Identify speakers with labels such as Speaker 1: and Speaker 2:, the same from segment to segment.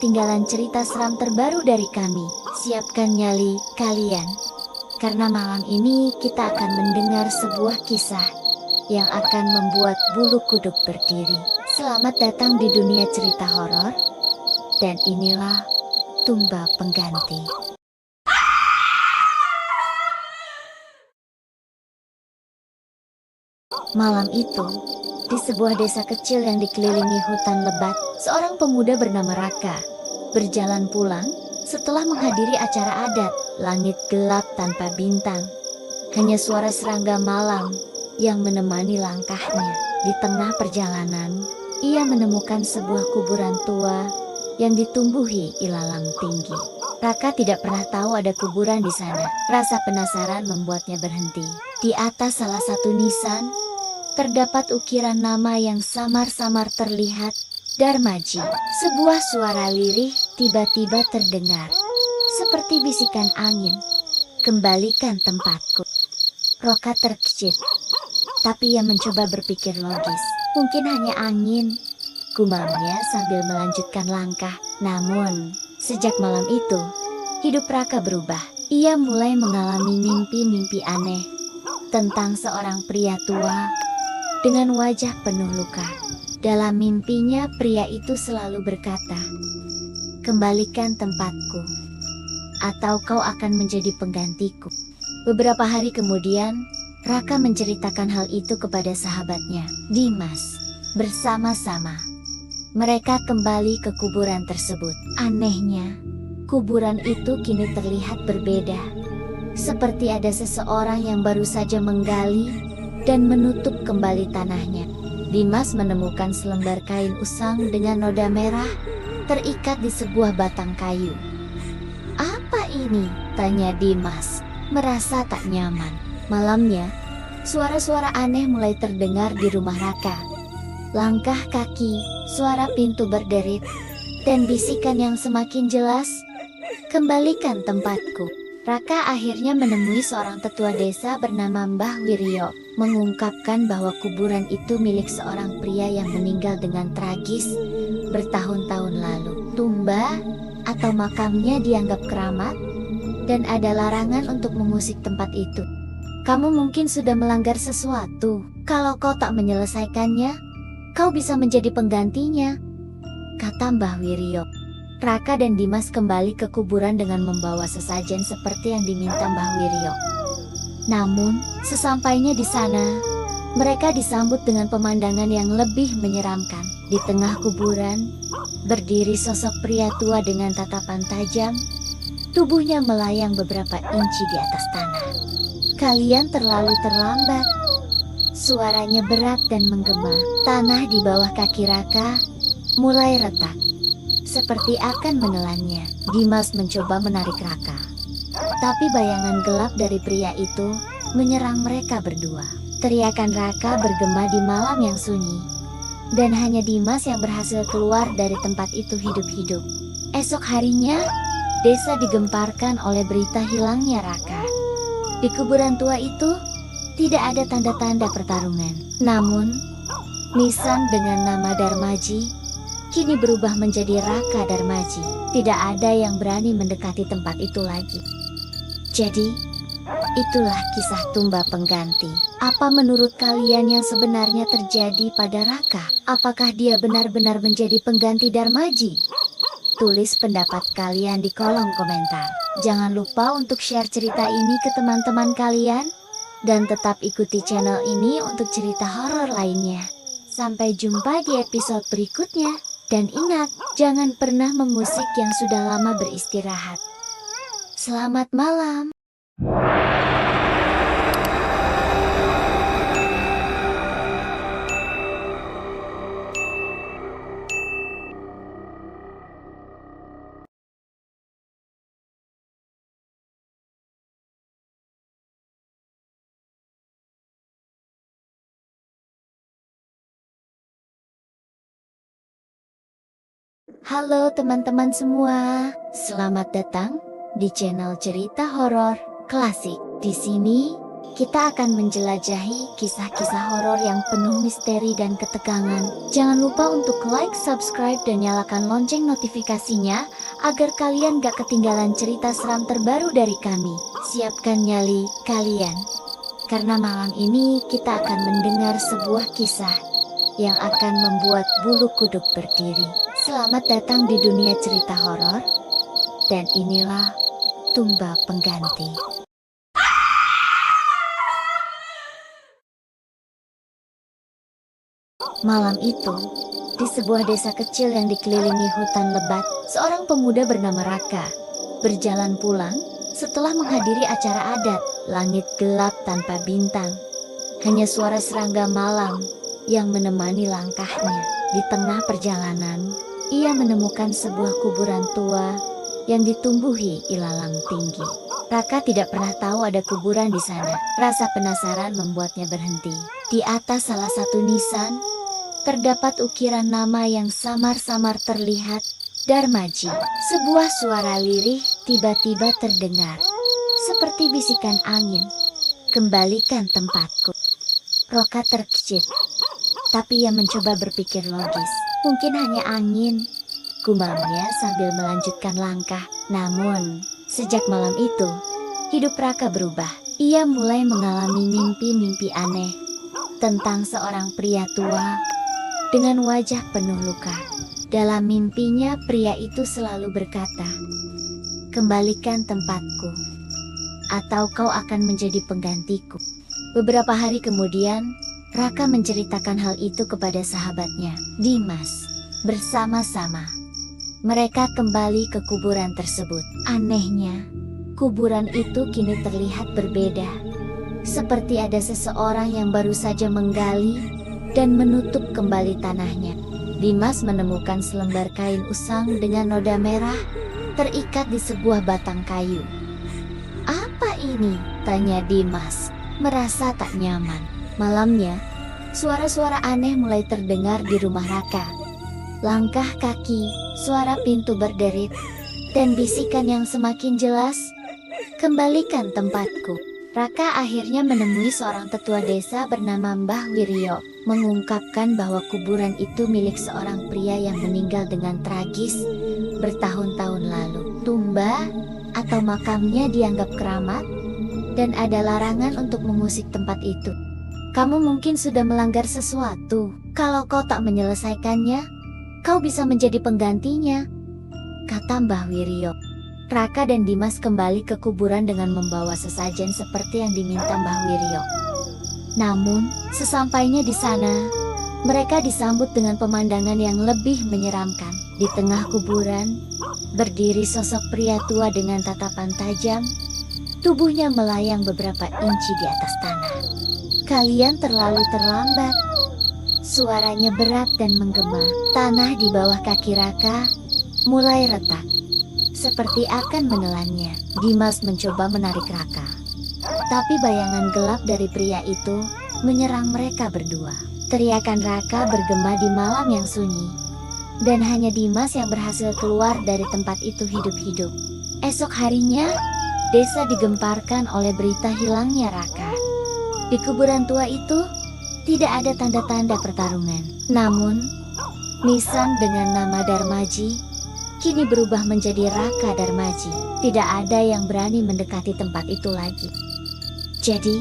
Speaker 1: tinggalan cerita seram terbaru dari kami. Siapkan nyali kalian, karena malam ini kita akan mendengar sebuah kisah yang akan membuat bulu kuduk berdiri. Selamat datang di dunia cerita horor, dan inilah Tumba Pengganti. Malam itu, di sebuah desa kecil yang dikelilingi hutan lebat, seorang pemuda bernama Raka berjalan pulang setelah menghadiri acara adat. Langit gelap tanpa bintang, hanya suara serangga malam yang menemani langkahnya. Di tengah perjalanan, ia menemukan sebuah kuburan tua yang ditumbuhi ilalang tinggi. Raka tidak pernah tahu ada kuburan di sana. Rasa penasaran membuatnya berhenti. Di atas salah satu nisan, terdapat ukiran nama yang samar-samar terlihat, Darmaji. Sebuah suara lirih tiba-tiba terdengar, seperti bisikan angin. Kembalikan tempatku. Raka terkejut, tapi ia mencoba berpikir logis. Mungkin hanya angin, gumamnya sambil melanjutkan langkah. Namun, sejak malam itu, hidup Raka berubah. Ia mulai mengalami mimpi-mimpi aneh tentang seorang pria tua dengan wajah penuh luka. Dalam mimpinya, pria itu selalu berkata, "Kembalikan tempatku, atau kau akan menjadi penggantiku." Beberapa hari kemudian, Raka menceritakan hal itu kepada sahabatnya, Dimas. Bersama-sama, mereka kembali ke kuburan tersebut. Anehnya, kuburan itu kini terlihat berbeda. Seperti ada seseorang yang baru saja menggali dan menutup kembali tanahnya. Dimas menemukan selembar kain usang dengan noda merah terikat di sebuah batang kayu. "Apa ini?" tanya Dimas, merasa tak nyaman. Malamnya, suara-suara aneh mulai terdengar di rumah Raka. Langkah kaki, suara pintu berderit, dan bisikan yang semakin jelas, "Kembalikan tempatku." Raka akhirnya menemui seorang tetua desa bernama Mbah Wiryo, mengungkapkan bahwa kuburan itu milik seorang pria yang meninggal dengan tragis bertahun-tahun lalu. Tumba atau makamnya dianggap keramat, dan ada larangan untuk mengusik tempat itu. "Kamu mungkin sudah melanggar sesuatu. Kalau kau tak menyelesaikannya, kau bisa menjadi penggantinya," kata Mbah Wiryo. Raka dan Dimas kembali ke kuburan dengan membawa sesajen seperti yang diminta Mbah Wiryo. Namun, sesampainya di sana, mereka disambut dengan pemandangan yang lebih menyeramkan. Di tengah kuburan, berdiri sosok pria tua dengan tatapan tajam. Tubuhnya melayang beberapa inci di atas tanah. "Kalian terlalu terlambat." Suaranya berat dan menggema. Tanah di bawah kaki Raka mulai retak, seperti akan menelannya. Dimas mencoba menarik Raka, tapi bayangan gelap dari pria itu menyerang mereka berdua. Teriakan Raka bergema di malam yang sunyi, dan hanya Dimas yang berhasil keluar dari tempat itu hidup-hidup. Esok harinya, desa digemparkan oleh berita hilangnya Raka. Di kuburan tua itu, tidak ada tanda-tanda pertarungan. Namun, nisan dengan nama Darmaji kini berubah menjadi Raka Darmaji. Tidak ada yang berani mendekati tempat itu lagi. Jadi, itulah kisah Tumba Pengganti. Apa menurut kalian yang sebenarnya terjadi pada Raka? Apakah dia benar-benar menjadi pengganti Darmaji? Tulis pendapat kalian di kolom komentar. Jangan lupa untuk share cerita ini ke teman-teman kalian, dan tetap ikuti channel ini untuk cerita horor lainnya. Sampai jumpa di episode berikutnya. Dan ingat, jangan pernah mengusik yang sudah lama beristirahat. Selamat malam. Halo teman-teman semua, selamat datang di channel cerita horor klasik. Di sini kita akan menjelajahi kisah-kisah horor yang penuh misteri dan ketegangan. Jangan lupa untuk like, subscribe, dan nyalakan lonceng notifikasinya, agar kalian gak ketinggalan cerita seram terbaru dari kami. Siapkan nyali kalian, karena malam ini kita akan mendengar sebuah kisah yang akan membuat bulu kuduk berdiri. Selamat datang di dunia cerita horor, dan inilah Tumba Pengganti. Malam itu, di sebuah desa kecil yang dikelilingi hutan lebat, seorang pemuda bernama Raka berjalan pulang setelah menghadiri acara adat. Langit gelap tanpa bintang, hanya suara serangga malam yang menemani langkahnya. Di tengah perjalanan, ia menemukan sebuah kuburan tua yang ditumbuhi ilalang tinggi. Raka tidak pernah tahu ada kuburan di sana. Rasa penasaran membuatnya berhenti. Di atas salah satu nisan, terdapat ukiran nama yang samar-samar terlihat, Darmaji. Sebuah suara lirih tiba-tiba terdengar, seperti bisikan angin. Kembalikan tempatku. Raka terkejut, tapi ia mencoba berpikir logis. Mungkin hanya angin, gumamnya sambil melanjutkan langkah. Namun, sejak malam itu, hidup Raka berubah. Ia mulai mengalami mimpi-mimpi aneh tentang seorang pria tua dengan wajah penuh luka. Dalam mimpinya, pria itu selalu berkata, "Kembalikan tempatku, atau kau akan menjadi penggantiku." Beberapa hari kemudian, Raka menceritakan hal itu kepada sahabatnya, Dimas. Bersama-sama, mereka kembali ke kuburan tersebut. Anehnya, kuburan itu kini terlihat berbeda. Seperti ada seseorang yang baru saja menggali dan menutup kembali tanahnya. Dimas menemukan selembar kain usang dengan noda merah terikat di sebuah batang kayu. "Apa ini?" tanya Dimas, merasa tak nyaman. Malamnya, suara-suara aneh mulai terdengar di rumah Raka. Langkah kaki, suara pintu berderit, dan bisikan yang semakin jelas, "Kembalikan tempatku." Raka akhirnya menemui seorang tetua desa bernama Mbah Wiryo, mengungkapkan bahwa kuburan itu milik seorang pria yang meninggal dengan tragis bertahun-tahun lalu. Tumba atau makamnya dianggap keramat, dan ada larangan untuk mengusik tempat itu. "Kamu mungkin sudah melanggar sesuatu. Kalau kau tak menyelesaikannya, kau bisa menjadi penggantinya," kata Mbah Wiryo. Raka dan Dimas kembali ke kuburan dengan membawa sesajen seperti yang diminta Mbah Wiryo. Namun, sesampainya di sana, mereka disambut dengan pemandangan yang lebih menyeramkan. Di tengah kuburan, berdiri sosok pria tua dengan tatapan tajam. Tubuhnya melayang beberapa inci di atas tanah. "Kalian terlalu terlambat." Suaranya berat dan menggema. Tanah di bawah kaki Raka mulai retak, seperti akan menelannya. Dimas mencoba menarik Raka, tapi bayangan gelap dari pria itu menyerang mereka berdua. Teriakan Raka bergema di malam yang sunyi, dan hanya Dimas yang berhasil keluar dari tempat itu hidup-hidup. Esok harinya, desa digemparkan oleh berita hilangnya Raka. Di kuburan tua itu, tidak ada tanda-tanda pertarungan. Namun, nisan dengan nama Darmaji kini berubah menjadi Raka Darmaji. Tidak ada yang berani mendekati tempat itu lagi. Jadi,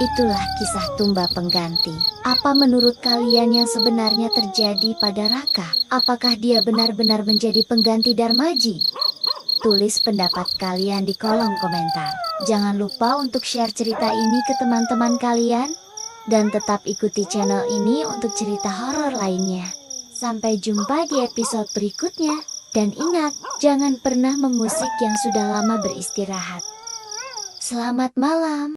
Speaker 1: itulah kisah Tumba Pengganti. Apa menurut kalian yang sebenarnya terjadi pada Raka? Apakah dia benar-benar menjadi pengganti Darmaji? Tulis pendapat kalian di kolom komentar. Jangan lupa untuk share cerita ini ke teman-teman kalian, dan tetap ikuti channel ini untuk cerita horor lainnya. Sampai jumpa di episode berikutnya. Dan ingat, jangan pernah mengusik yang sudah lama beristirahat. Selamat malam.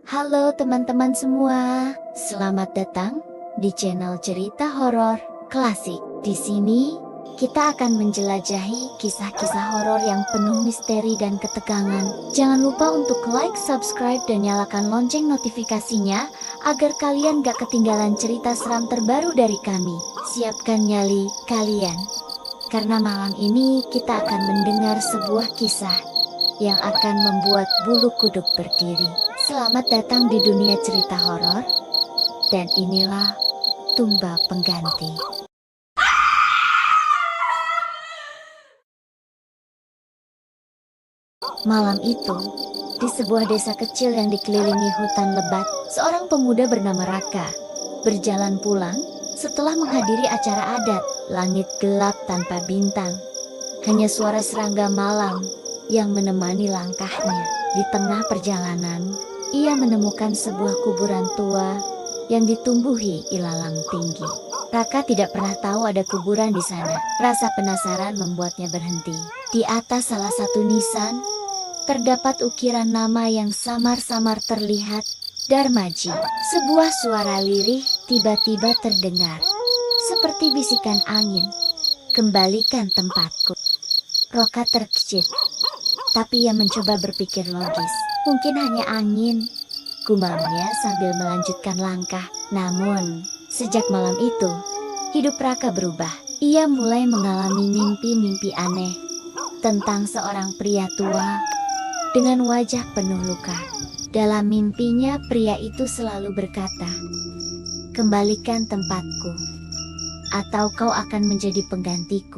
Speaker 1: Halo teman-teman semua, selamat datang di channel cerita horor klasik. Di sini, kita akan menjelajahi kisah-kisah horor yang penuh misteri dan ketegangan. Jangan lupa untuk like, subscribe, dan nyalakan lonceng notifikasinya agar kalian gak ketinggalan cerita seram terbaru dari kami. Siapkan nyali kalian, karena malam ini kita akan mendengar sebuah kisah yang akan membuat bulu kuduk berdiri. Selamat datang di dunia cerita horor, dan inilah Tumba Pengganti. Malam itu, di sebuah desa kecil yang dikelilingi hutan lebat, seorang pemuda bernama Raka berjalan pulang setelah menghadiri acara adat. Langit gelap tanpa bintang, hanya suara serangga malam yang menemani langkahnya. Di tengah perjalanan, ia menemukan sebuah kuburan tua yang ditumbuhi ilalang tinggi. Raka tidak pernah tahu ada kuburan di sana. Rasa penasaran membuatnya berhenti. Di atas salah satu nisan, terdapat ukiran nama yang samar-samar terlihat, Darmaji. Sebuah suara lirih tiba-tiba terdengar, seperti bisikan angin. Kembalikan tempatku. Raka terkejut, tapi ia mencoba berpikir logis. Mungkin hanya angin, gumamnya sambil melanjutkan langkah. Namun, sejak malam itu, hidup Raka berubah. Ia mulai mengalami mimpi-mimpi aneh tentang seorang pria tua dengan wajah penuh luka. Dalam mimpinya, pria itu selalu berkata, "Kembalikan tempatku, atau kau akan menjadi penggantiku."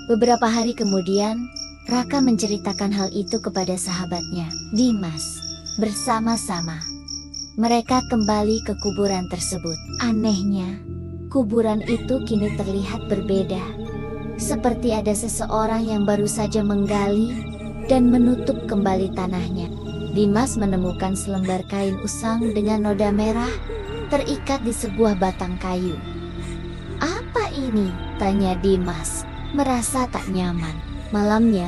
Speaker 1: Beberapa hari kemudian, Raka menceritakan hal itu kepada sahabatnya, Dimas. Bersama-sama, mereka kembali ke kuburan tersebut. Anehnya, kuburan itu kini terlihat berbeda. Seperti ada seseorang yang baru saja menggali dan menutup kembali tanahnya. Dimas menemukan selembar kain usang dengan noda merah terikat di sebuah batang kayu. "Apa ini?" tanya Dimas, merasa tak nyaman. Malamnya,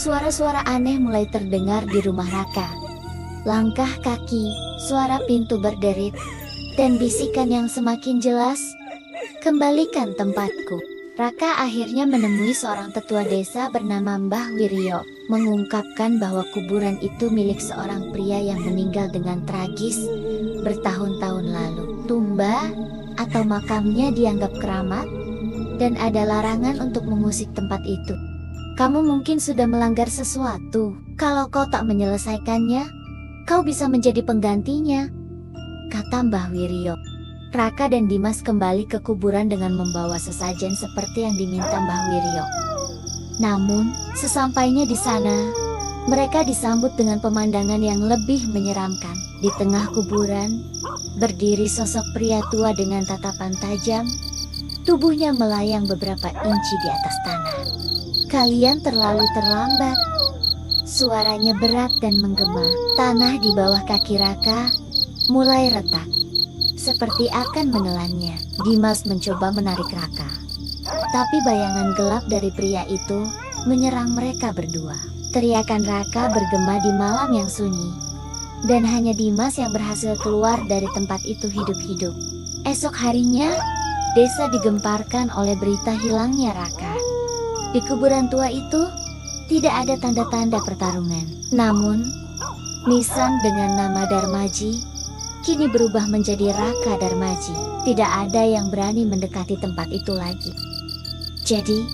Speaker 1: suara-suara aneh mulai terdengar di rumah Raka. Langkah kaki, suara pintu berderit, dan bisikan yang semakin jelas, "Kembalikan tempatku." Raka akhirnya menemui seorang tetua desa bernama Mbah Wiryo, mengungkapkan bahwa kuburan itu milik seorang pria yang meninggal dengan tragis bertahun-tahun lalu. Tumba atau makamnya dianggap keramat, dan ada larangan untuk mengusik tempat itu. "Kamu mungkin sudah melanggar sesuatu. Kalau kau tak menyelesaikannya, kau bisa menjadi penggantinya," kata Mbah Wiryo. Raka dan Dimas kembali ke kuburan dengan membawa sesajen seperti yang diminta Mbah Wiryo. Namun, sesampainya di sana, mereka disambut dengan pemandangan yang lebih menyeramkan. Di tengah kuburan, berdiri sosok pria tua dengan tatapan tajam. Tubuhnya melayang beberapa inci di atas tanah. "Kalian terlalu terlambat." Suaranya berat dan menggema. Tanah di bawah kaki Raka mulai retak, seperti akan menelannya. Dimas mencoba menarik Raka, tapi bayangan gelap dari pria itu menyerang mereka berdua. Teriakan Raka bergema di malam yang sunyi, dan hanya Dimas yang berhasil keluar dari tempat itu hidup-hidup. Esok harinya, desa digemparkan oleh berita hilangnya Raka. Di kuburan tua itu, tidak ada tanda-tanda pertarungan. Namun, nisan dengan nama Darmaji kini berubah menjadi Raka Darmaji. Tidak ada yang berani mendekati tempat itu lagi. Jadi,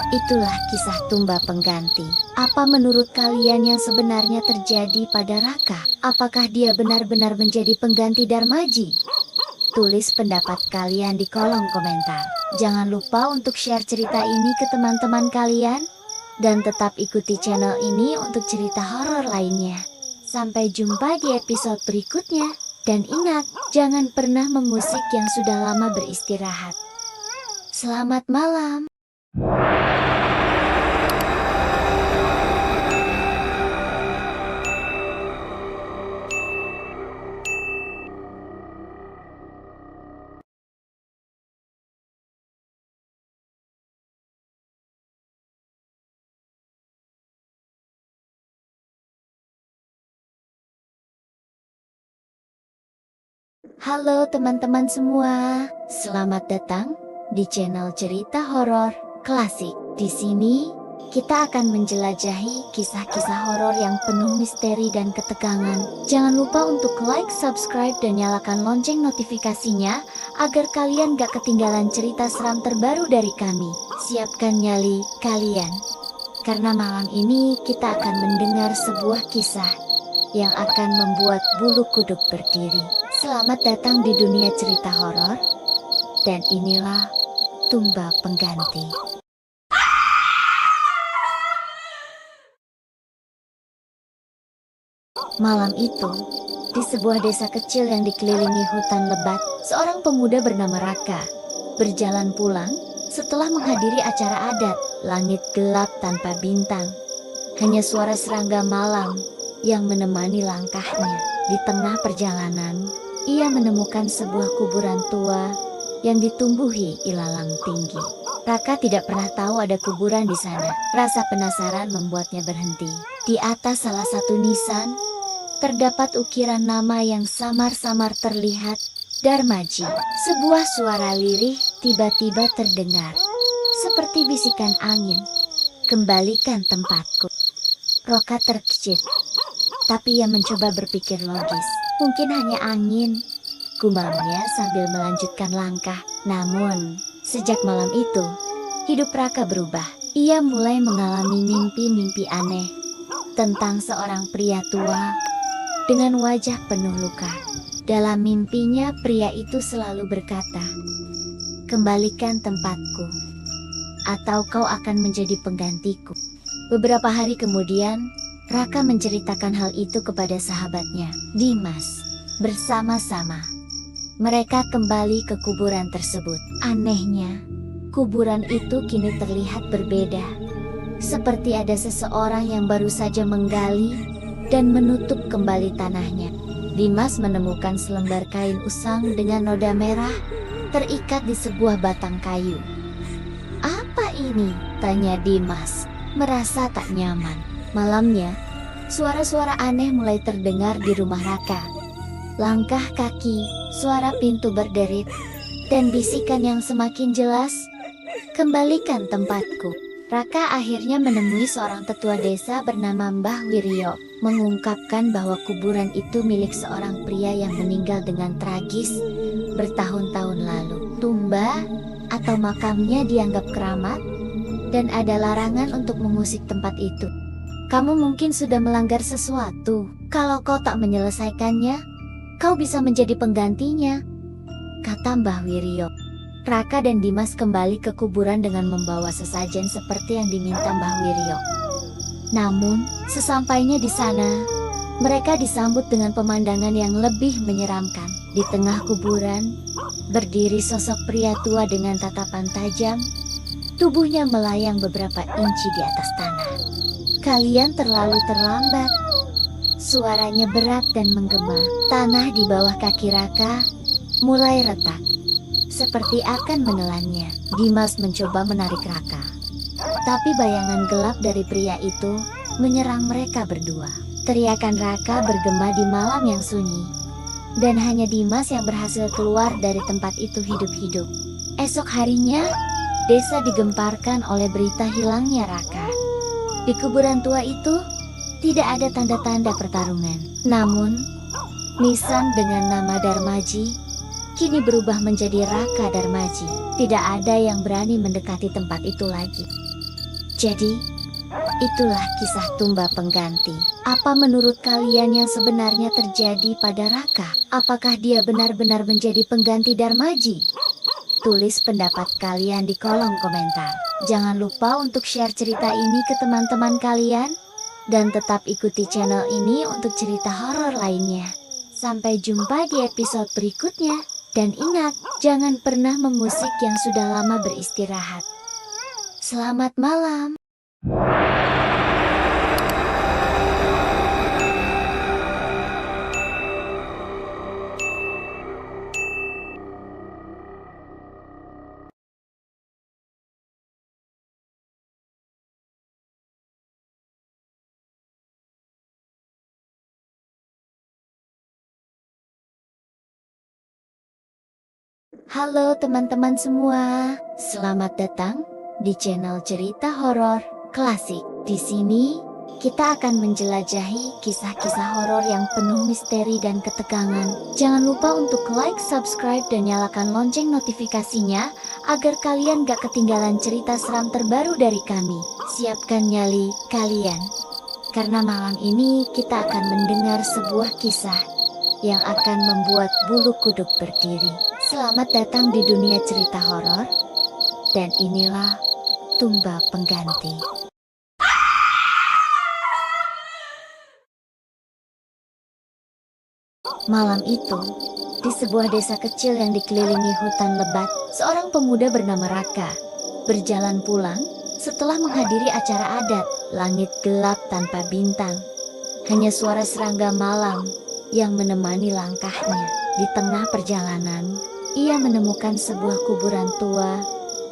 Speaker 1: itulah kisah Tumba Pengganti. Apa menurut kalian yang sebenarnya terjadi pada Raka? Apakah dia benar-benar menjadi pengganti Darmaji? Tulis pendapat kalian di kolom komentar. Jangan lupa untuk share cerita ini ke teman-teman kalian, dan tetap ikuti channel ini untuk cerita horor lainnya. Sampai jumpa di episode berikutnya. Dan ingat, jangan pernah mengusik yang sudah lama beristirahat. Selamat malam. Halo teman-teman semua, selamat datang di channel Cerita Horor Klasik. Di sini, kita akan menjelajahi kisah-kisah horor yang penuh misteri dan ketegangan. Jangan lupa untuk like, subscribe, dan nyalakan lonceng notifikasinya agar kalian gak ketinggalan cerita seram terbaru dari kami. Siapkan nyali kalian, karena malam ini kita akan mendengar sebuah kisah yang akan membuat bulu kuduk berdiri. Selamat datang di dunia cerita horor, dan inilah Tumba Pengganti. Malam itu, di sebuah desa kecil yang dikelilingi hutan lebat, seorang pemuda bernama Raka berjalan pulang setelah menghadiri acara adat. Langit gelap tanpa bintang, hanya suara serangga malam yang menemani langkahnya. Di tengah perjalanan, ia menemukan sebuah kuburan tua yang ditumbuhi ilalang tinggi. Raka tidak pernah tahu ada kuburan di sana. Rasa penasaran membuatnya berhenti. Di atas salah satu nisan, terdapat ukiran nama yang samar-samar terlihat, Darmaji. Sebuah suara lirih tiba-tiba terdengar, seperti bisikan angin. Kembalikan tempatku. Raka terkejut, tapi ia mencoba berpikir logis. Mungkin hanya angin, gumamnya sambil melanjutkan langkah. Namun, sejak malam itu, hidup Raka berubah. Ia mulai mengalami mimpi-mimpi aneh tentang seorang pria tua dengan wajah penuh luka. Dalam mimpinya, pria itu selalu berkata, "Kembalikan tempatku, atau kau akan menjadi penggantiku." Beberapa hari kemudian, Raka menceritakan hal itu kepada sahabatnya, Dimas. Bersama-sama, mereka kembali ke kuburan tersebut. Anehnya, kuburan itu kini terlihat berbeda. Seperti ada seseorang yang baru saja menggali dan menutup kembali tanahnya. Dimas menemukan selembar kain usang dengan noda merah terikat di sebuah batang kayu. "Apa ini?" tanya Dimas, merasa tak nyaman. Malamnya, suara-suara aneh mulai terdengar di rumah Raka. Langkah kaki, suara pintu berderit, dan bisikan yang semakin jelas, "Kembalikan tempatku." Raka akhirnya menemui seorang tetua desa bernama Mbah Wiryo, mengungkapkan bahwa kuburan itu milik seorang pria yang meninggal dengan tragis bertahun-tahun lalu. Tumba atau makamnya dianggap keramat, dan ada larangan untuk mengusik tempat itu. "Kamu mungkin sudah melanggar sesuatu. Kalau kau tak menyelesaikannya, kau bisa menjadi penggantinya," kata Mbah Wiryo. Raka dan Dimas kembali ke kuburan dengan membawa sesajen seperti yang diminta Mbah Wiryo. Namun, sesampainya di sana, mereka disambut dengan pemandangan yang lebih menyeramkan. Di tengah kuburan, berdiri sosok pria tua dengan tatapan tajam. Tubuhnya melayang beberapa inci di atas tanah. "Kalian terlalu terlambat." Suaranya berat dan menggema. Tanah di bawah kaki Raka mulai retak, seperti akan menelannya. Dimas mencoba menarik Raka, tapi bayangan gelap dari pria itu menyerang mereka berdua. Teriakan Raka bergema di malam yang sunyi, dan hanya Dimas yang berhasil keluar dari tempat itu hidup-hidup. Esok harinya, desa digemparkan oleh berita hilangnya Raka. Di kuburan tua itu, tidak ada tanda-tanda pertarungan. Namun, nisan dengan nama Darmaji kini berubah menjadi Raka Darmaji. Tidak ada yang berani mendekati tempat itu lagi. Jadi, itulah kisah Tumba Pengganti. Apa menurut kalian yang sebenarnya terjadi pada Raka? Apakah dia benar-benar menjadi pengganti Darmaji? Tulis pendapat kalian di kolom komentar. Jangan lupa untuk share cerita ini ke teman-teman kalian, dan tetap ikuti channel ini untuk cerita horor lainnya. Sampai jumpa di episode berikutnya. Dan ingat, jangan pernah mengusik yang sudah lama beristirahat. Selamat malam. Halo teman-teman semua, selamat datang di channel cerita horor klasik. Di sini kita akan menjelajahi kisah-kisah horor yang penuh misteri dan ketegangan. Jangan lupa untuk like, subscribe, dan nyalakan lonceng notifikasinya agar kalian gak ketinggalan cerita seram terbaru dari kami. Siapkan nyali kalian, karena malam ini kita akan mendengar sebuah kisah yang akan membuat bulu kuduk berdiri. Selamat datang di dunia cerita horor, dan inilah Tumba Pengganti. Malam itu, di sebuah desa kecil yang dikelilingi hutan lebat, seorang pemuda bernama Raka berjalan pulang setelah menghadiri acara adat. Langit gelap tanpa bintang, hanya suara serangga malam yang menemani langkahnya. Di tengah perjalanan, ia menemukan sebuah kuburan tua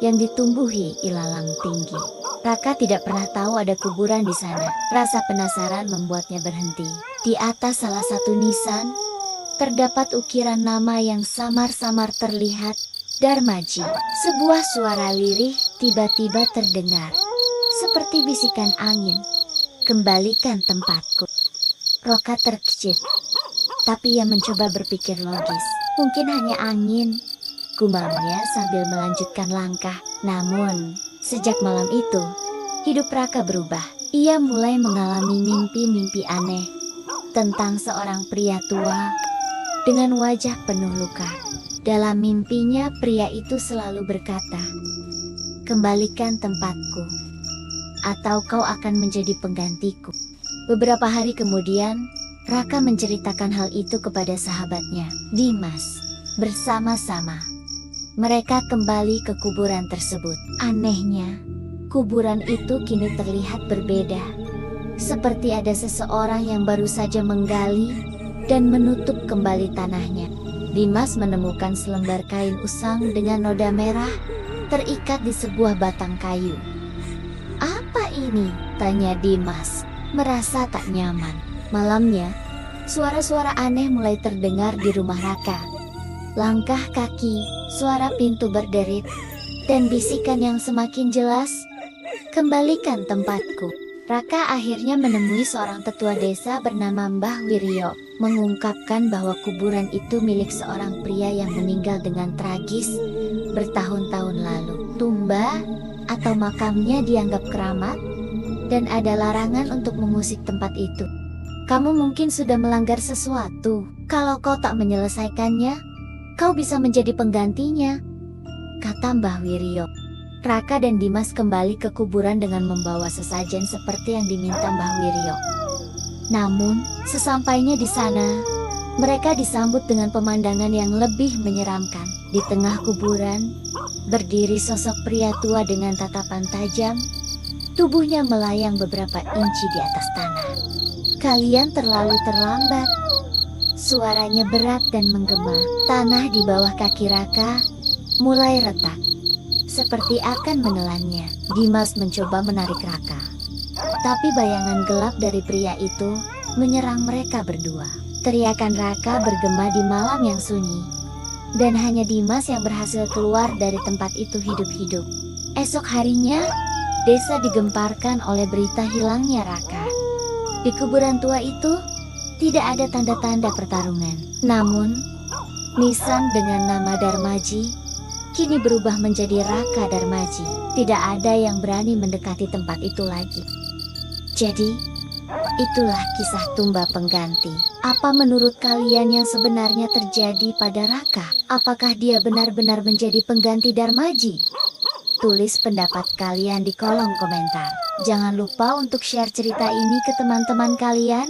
Speaker 1: yang ditumbuhi ilalang tinggi. Raka tidak pernah tahu ada kuburan di sana. Rasa penasaran membuatnya berhenti. Di atas salah satu nisan, terdapat ukiran nama yang samar-samar terlihat, Darmaji. Sebuah suara lirih tiba-tiba terdengar, seperti bisikan angin. Kembalikan tempatku. Raka terkejut, tapi ia mencoba berpikir logis. Mungkin hanya angin, gumamnya sambil melanjutkan langkah. Namun, sejak malam itu, hidup Raka berubah. Ia mulai mengalami mimpi-mimpi aneh tentang seorang pria tua dengan wajah penuh luka. Dalam mimpinya, pria itu selalu berkata, "Kembalikan tempatku, atau kau akan menjadi penggantiku." Beberapa hari kemudian, Raka menceritakan hal itu kepada sahabatnya, Dimas. Bersama-sama, mereka kembali ke kuburan tersebut. Anehnya, kuburan itu kini terlihat berbeda. Seperti ada seseorang yang baru saja menggali dan menutup kembali tanahnya. Dimas menemukan selembar kain usang dengan noda merah terikat di sebuah batang kayu. "Apa ini?" tanya Dimas, merasa tak nyaman. Malamnya, suara-suara aneh mulai terdengar di rumah Raka. Langkah kaki, suara pintu berderit, dan bisikan yang semakin jelas, "Kembalikan tempatku." Raka akhirnya menemui seorang tetua desa bernama Mbah Wiryo, mengungkapkan bahwa kuburan itu milik seorang pria yang meninggal dengan tragis bertahun-tahun lalu. Tumba atau makamnya dianggap keramat, dan ada larangan untuk mengusik tempat itu. "Kamu mungkin sudah melanggar sesuatu. Kalau kau tak menyelesaikannya, kau bisa menjadi penggantinya," kata Mbah Wiryo. Raka dan Dimas kembali ke kuburan dengan membawa sesajen seperti yang diminta Mbah Wiryo. Namun, sesampainya di sana, mereka disambut dengan pemandangan yang lebih menyeramkan. Di tengah kuburan, berdiri sosok pria tua dengan tatapan tajam. Tubuhnya melayang beberapa inci di atas tanah. "Kalian terlalu terlambat." Suaranya berat dan menggema. Tanah di bawah kaki Raka mulai retak, seperti akan menelannya. Dimas mencoba menarik Raka, tapi bayangan gelap dari pria itu menyerang mereka berdua. Teriakan Raka bergema di malam yang sunyi, dan hanya Dimas yang berhasil keluar dari tempat itu hidup-hidup. Esok harinya, desa digemparkan oleh berita hilangnya Raka. Di kuburan tua itu, tidak ada tanda-tanda pertarungan. Namun, nisan dengan nama Darmaji kini berubah menjadi Raka Darmaji. Tidak ada yang berani mendekati tempat itu lagi. Jadi, itulah kisah Tumba Pengganti. Apa menurut kalian yang sebenarnya terjadi pada Raka? Apakah dia benar-benar menjadi pengganti Darmaji? Tulis pendapat kalian di kolom komentar. Jangan lupa untuk share cerita ini ke teman-teman kalian,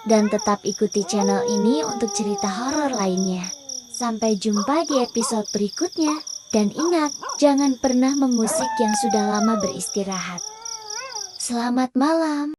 Speaker 1: dan tetap ikuti channel ini untuk cerita horor lainnya. Sampai jumpa di episode berikutnya. Dan ingat, jangan pernah mengusik yang sudah lama beristirahat. Selamat malam.